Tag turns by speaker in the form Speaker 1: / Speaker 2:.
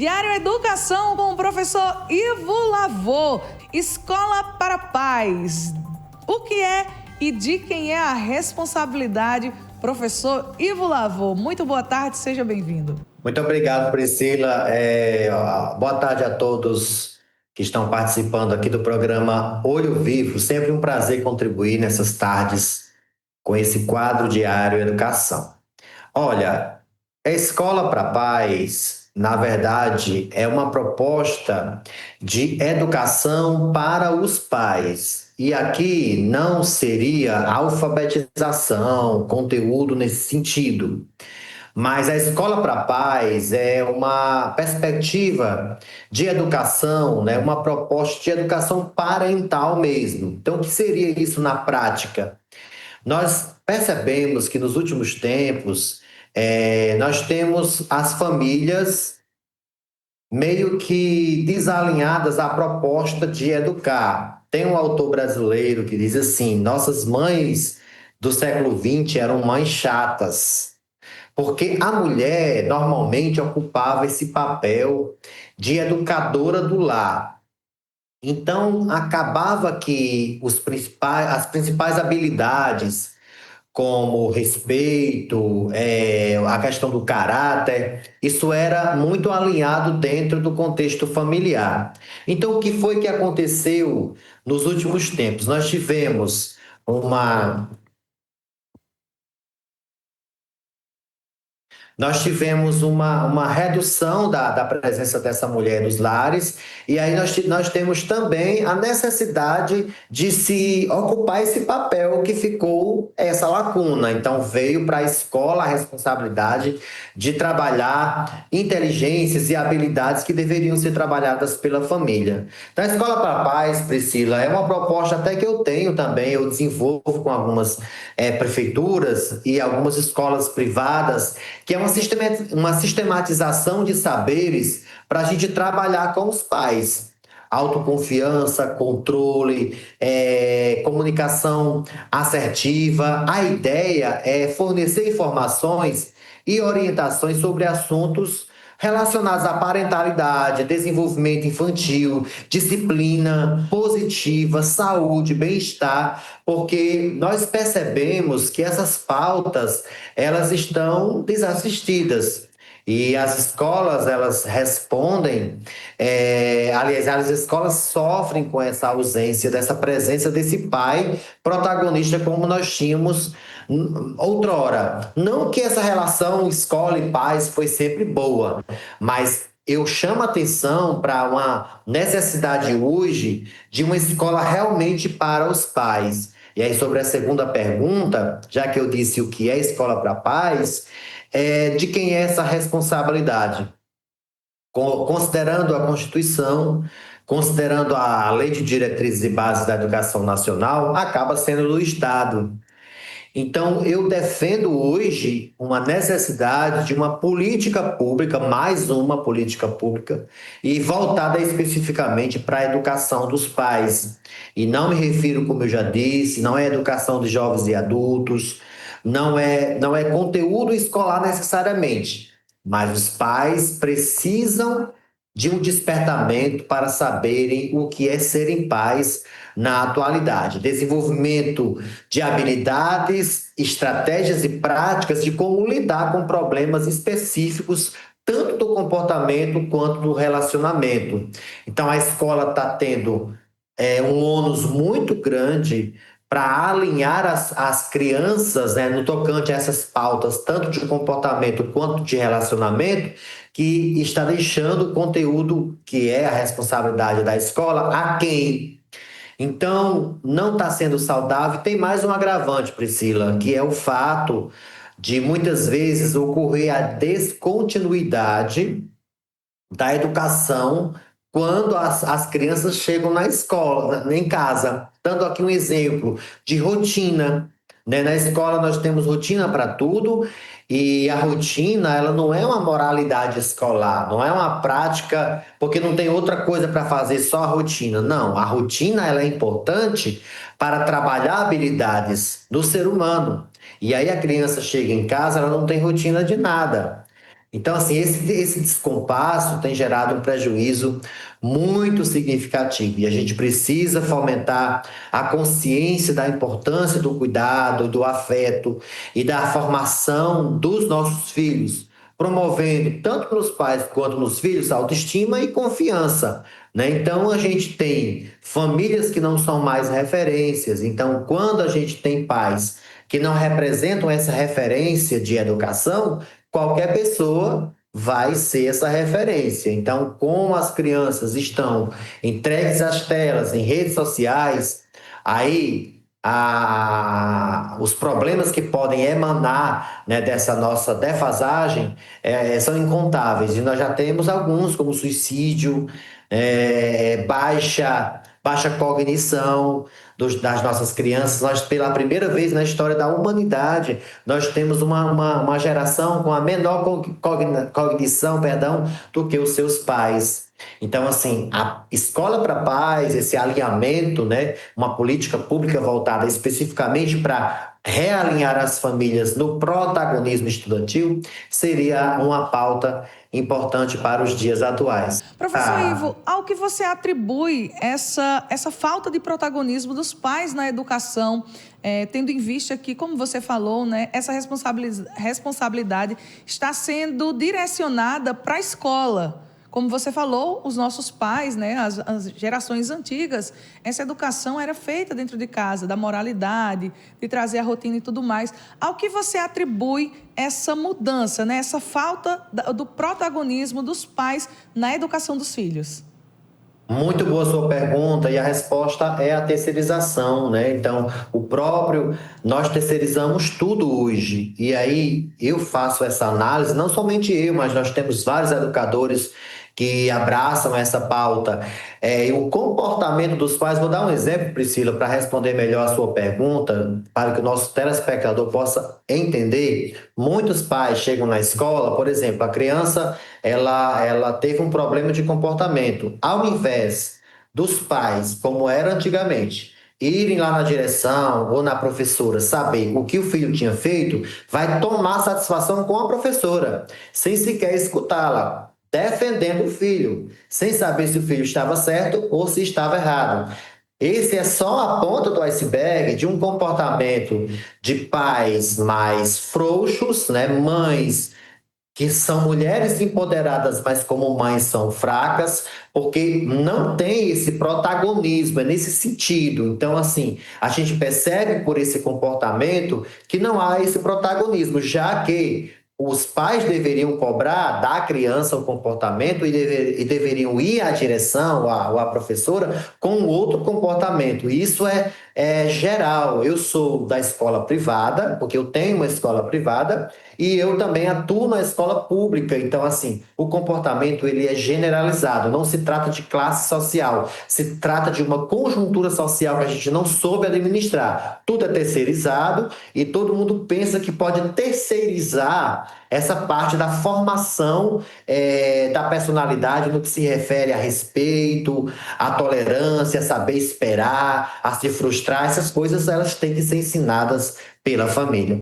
Speaker 1: Diário Educação com o professor Ivo Lavô, Escola para Pais. O que é e de quem é a responsabilidade? Professor Ivo Lavô, muito boa tarde, seja bem-vindo.
Speaker 2: Muito obrigado, Priscila. Boa tarde a todos que estão participando aqui do programa Olho Vivo. Sempre um prazer contribuir nessas tardes com esse quadro diário Educação. Olha, a Escola para Paz, na verdade, é uma proposta de educação para os pais. E aqui não seria alfabetização, conteúdo nesse sentido. Mas a Escola para a Paz é uma perspectiva de educação, né? Uma proposta de educação parental mesmo. Então, o que seria isso na prática? Nós percebemos que nos últimos tempos, nós temos as famílias meio que desalinhadas à proposta de educar. Tem um autor brasileiro que diz assim: nossas mães do século XX eram mães chatas. Porque a mulher normalmente ocupava esse papel de educadora do lar. Então, acabava que as principais habilidades, como o respeito, a questão do caráter, isso era muito alinhado dentro do contexto familiar. Então, o que foi que aconteceu nos últimos tempos? Nós tivemos uma Nós tivemos uma redução da presença dessa mulher nos lares, e aí nós temos também a necessidade de se ocupar esse papel que ficou essa lacuna. Então, veio para a escola a responsabilidade de trabalhar inteligências e habilidades que deveriam ser trabalhadas pela família. Então, a Escola para a Paz, Priscila, é uma proposta até que eu tenho também, eu desenvolvo com algumas prefeituras e algumas escolas privadas, que é uma sistematização de saberes para a gente trabalhar com os pais. Autoconfiança, controle, comunicação assertiva. A ideia é fornecer informações e orientações sobre assuntos relacionados à parentalidade, desenvolvimento infantil, disciplina positiva, saúde, bem-estar, porque nós percebemos que essas pautas, elas estão desassistidas. E as escolas, elas respondem, aliás, as escolas sofrem com essa ausência, dessa presença desse pai protagonista como nós tínhamos outrora. Não que essa relação escola e pais foi sempre boa, mas eu chamo atenção para uma necessidade hoje de uma escola realmente para os pais. E aí, sobre a segunda pergunta, já que eu disse o que é escola para paz, de quem é essa responsabilidade? Considerando a Constituição, considerando a Lei de Diretrizes e Bases da Educação Nacional, acaba sendo do Estado. Então, eu defendo hoje uma necessidade de uma política pública, mais uma política pública, e voltada especificamente para a educação dos pais. E não me refiro, como eu já disse, não é educação de jovens e adultos, não é conteúdo escolar necessariamente, mas os pais precisam de um despertamento para saberem o que é serem pais na atualidade. Desenvolvimento de habilidades, estratégias e práticas de como lidar com problemas específicos, tanto do comportamento quanto do relacionamento. Então, a escola está tendo um ônus muito grande para alinhar as crianças, né, no tocante a essas pautas, tanto de comportamento quanto de relacionamento, que está deixando o conteúdo, que é a responsabilidade da escola, a quem? Então, não está sendo saudável. Tem mais um agravante, Priscila, que é o fato de muitas vezes ocorrer a descontinuidade da educação quando as crianças chegam na escola, em casa. Dando aqui um exemplo de rotina, né? Na escola nós temos rotina para tudo, e a rotina, ela não é uma moralidade escolar, não é uma prática, porque não tem outra coisa para fazer, só a rotina. Não, a rotina, ela é importante para trabalhar habilidades do ser humano. E aí a criança chega em casa, ela não tem rotina de nada. Então, assim, esse descompasso tem gerado um prejuízo muito significativo e a gente precisa fomentar a consciência da importância do cuidado, do afeto e da formação dos nossos filhos, promovendo tanto nos pais quanto nos filhos autoestima e confiança, né? Então, a gente tem famílias que não são mais referências. Então, quando a gente tem pais que não representam essa referência de educação, qualquer pessoa vai ser essa referência. Então, como as crianças estão entregues às telas, em redes sociais, aí os problemas que podem emanar, né, dessa nossa defasagem são incontáveis. E nós já temos alguns, como suicídio, baixa cognição das nossas crianças. Nós, pela primeira vez na história da humanidade, nós temos uma geração com a menor cognição, perdão, do que os seus pais. Então, assim, a escola para paz, esse alinhamento, né, uma política pública voltada especificamente para realinhar as famílias no protagonismo estudantil, seria uma pauta importante para os dias atuais.
Speaker 1: Professor Ivo, ao que você atribui essa falta de protagonismo dos pais na educação, tendo em vista que, como você falou, né, essa responsabilidade está sendo direcionada para a escola? Como você falou, os nossos pais, né, as gerações antigas, essa educação era feita dentro de casa, da moralidade, de trazer a rotina e tudo mais. Ao que você atribui essa mudança, né, essa falta do protagonismo dos pais na educação dos filhos?
Speaker 2: Muito boa sua pergunta, e a resposta é a terceirização, né? Então, nós terceirizamos tudo hoje. E aí eu faço essa análise, não somente eu, mas nós temos vários educadores que abraçam essa pauta. E o comportamento dos pais, vou dar um exemplo, Priscila, para responder melhor a sua pergunta, para que o nosso telespectador possa entender. Muitos pais chegam na escola, por exemplo, a criança ela teve um problema de comportamento. Ao invés dos pais, como era antigamente, irem lá na direção ou na professora saber o que o filho tinha feito, vai tomar satisfação com a professora, sem sequer escutá-la, defendendo o filho, sem saber se o filho estava certo ou se estava errado. Esse é só a ponta do iceberg de um comportamento de pais mais frouxos, né? Mães que são mulheres empoderadas, mas como mães são fracas, porque não tem esse protagonismo, é nesse sentido. Então, assim, a gente percebe por esse comportamento que não há esse protagonismo, já que os pais deveriam cobrar da criança o comportamento e deveriam ir à direção, à professora, com outro comportamento. Isso é geral. Eu sou da escola privada, porque eu tenho uma escola privada, e eu também atuo na escola pública. Então, assim, o comportamento ele é generalizado. Não se trata de classe social, se trata de uma conjuntura social que a gente não soube administrar. Tudo é terceirizado e todo mundo pensa que pode terceirizar essa parte da formação da personalidade no que se refere a respeito, a tolerância, a saber esperar, a se frustrar. Essas coisas elas têm que ser ensinadas pela família.